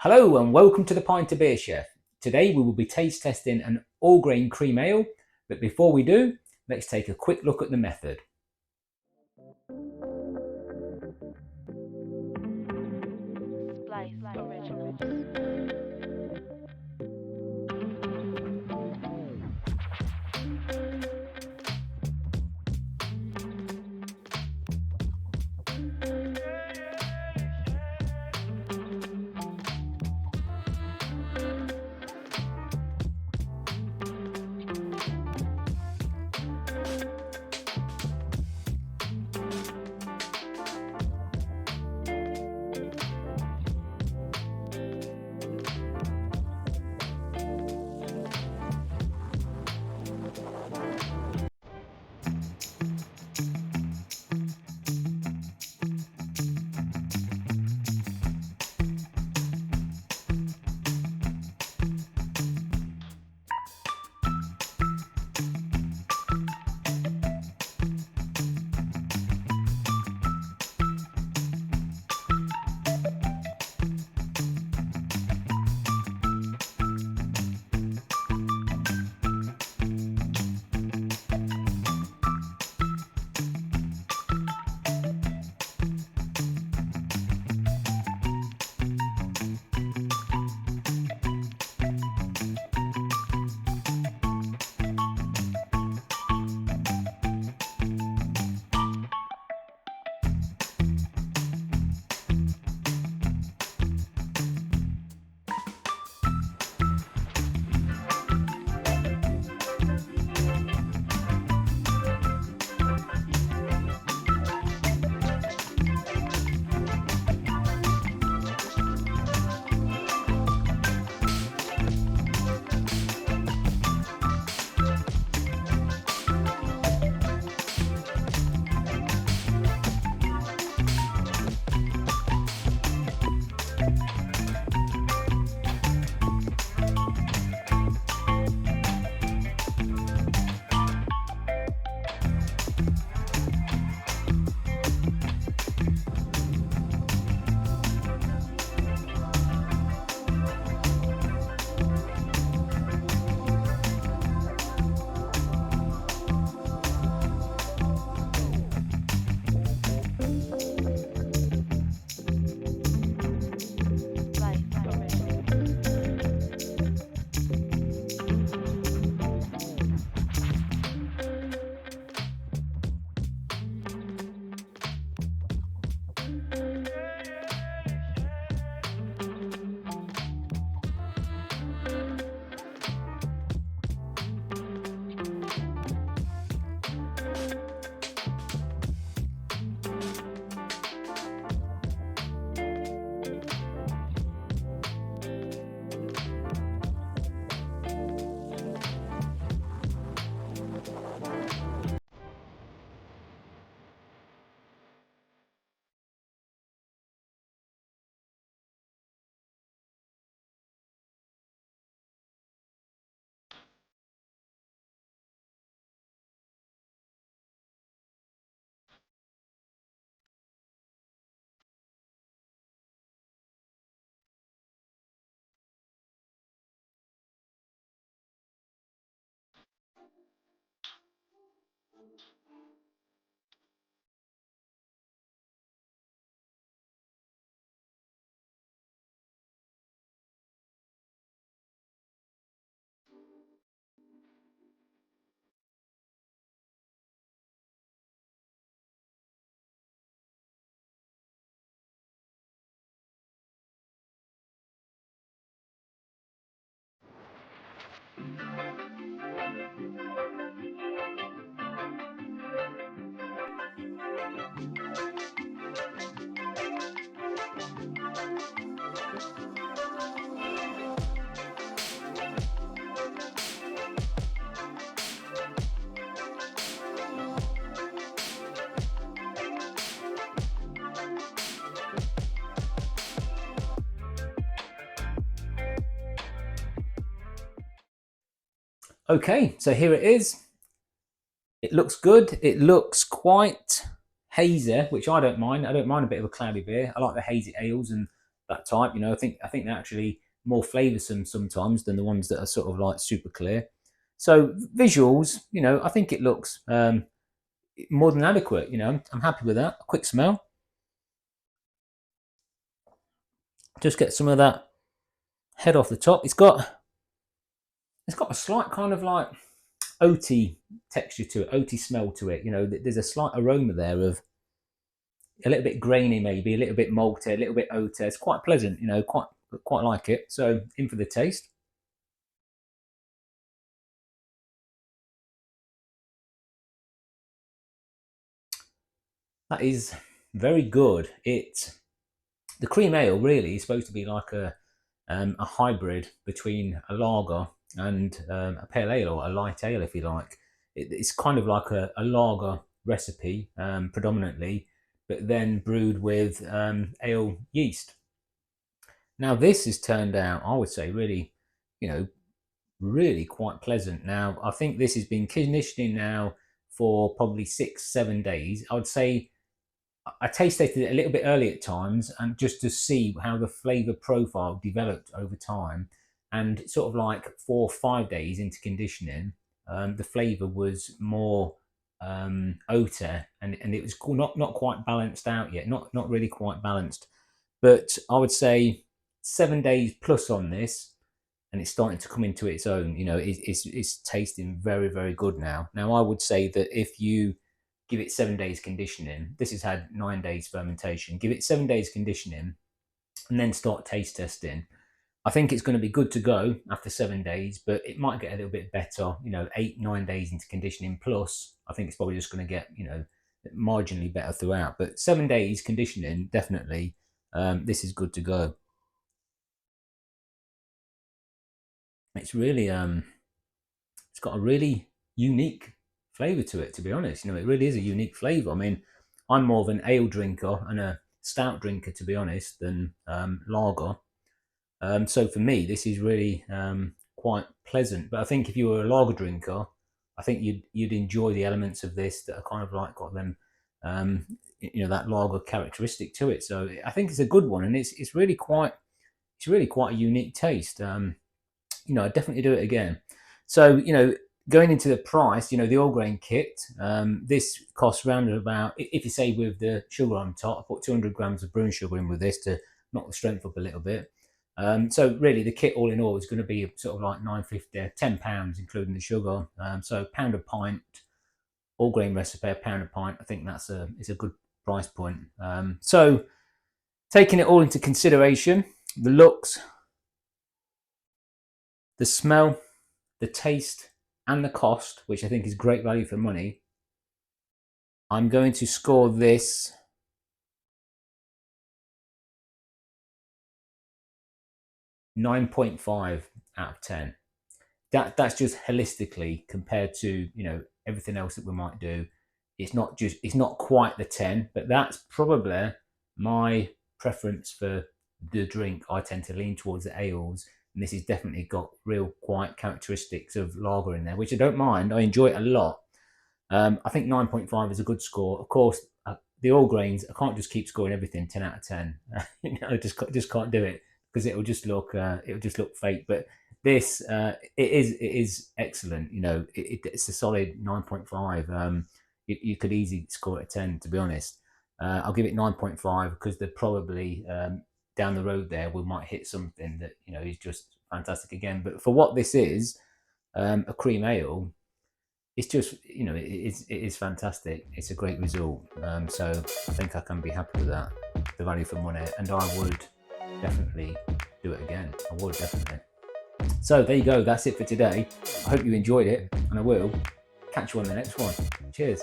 Hello and welcome to the Pinter Beer Chef. Today we will be taste testing an all-grain cream ale, but before we do, let's take a quick look at the method. Okay, so here it is. It looks good. It looks quite hazy, which I don't mind. I don't mind a bit of a cloudy beer. I like the hazy ales, and that type. You know, I think they're actually more flavoursome sometimes than the ones that are sort of like super clear. So visuals, you know, I think it looks more than adequate. You know, I'm happy with that. A quick smell. Just get some of that head off the top. It's got a slight kind of like oaty texture to it, oaty smell to it. You know, there's a slight aroma there of a little bit grainy, maybe a little bit malty, a little bit oaty. It's quite pleasant. You know, quite like it. So in for the taste. That is very good. The cream ale really is supposed to be like a hybrid between a lager and a pale ale or a light ale, if you like. It's kind of like a lager recipe predominantly, but then brewed with ale yeast. Now this has turned out, I would say, really, you know, really quite pleasant. Now I think this has been conditioning now for probably 6, 7 days. I would say I taste tested it a little bit early at times, and just to see how the flavour profile developed over time. And sort of like 4 or 5 days into conditioning, the flavour was more oater, and it was not quite balanced out yet, not really quite balanced. But I would say 7 days plus on this, and it's starting to come into its own. You know, it's tasting very, very good now. Now I would say that if you give it 7 days conditioning, this has had 9 days fermentation, give it 7 days conditioning and then start taste testing, I think it's going to be good to go after 7 days, but it might get a little bit better, you know, 8, 9 days into conditioning plus. I think it's probably just going to get, you know, marginally better throughout. But 7 days conditioning, definitely, this is good to go. It's really, it's got a really unique flavour to it, to be honest. You know, it really is a unique flavour. I mean, I'm more of an ale drinker and a stout drinker, to be honest, than lager. So for me, this is really quite pleasant. But I think if you were a lager drinker, I think you'd enjoy the elements of this that are kind of like got them, you know, that lager characteristic to it. So I think it's a good one, and it's really quite a unique taste. You know, I'd definitely do it again. So you know, going into the price, you know, the all grain kit, this costs around about, if you say with the sugar on top, I put 200 grams of brewing sugar in with this to knock the strength up a little bit. So really, the kit all in all is going to be sort of like £9.50, £10 including the sugar. So pound a pint, all grain recipe, £1 a pint. I think it's a good price point. So taking it all into consideration, the looks, the smell, the taste, and the cost, which I think is great value for money, I'm going to score this 9.5 out of 10. That's just holistically compared to, you know, everything else that we might do. It's not quite the 10, but that's probably my preference for the drink. I tend to lean towards the ales, and this has definitely got real quite characteristics of lager in there, which I don't mind. I enjoy it a lot. I think 9.5 is a good score. Of course, the all grains, I can't just keep scoring everything 10 out of 10. You know, just can't do it because it'll just look fake. But this it is excellent. You know, it's a solid 9.5. You could easily score it a 10, to be honest. I'll give it 9.5 because they're probably down the road there we might hit something that, you know, is just fantastic again. But for what this is, a cream ale, it's just, you know, it is fantastic. It's a great result. So I think I can be happy with that, the value for money, and I would definitely do it again. I would definitely. So there you go. That's it for today. I hope you enjoyed it, and I will catch you on the next one. Cheers.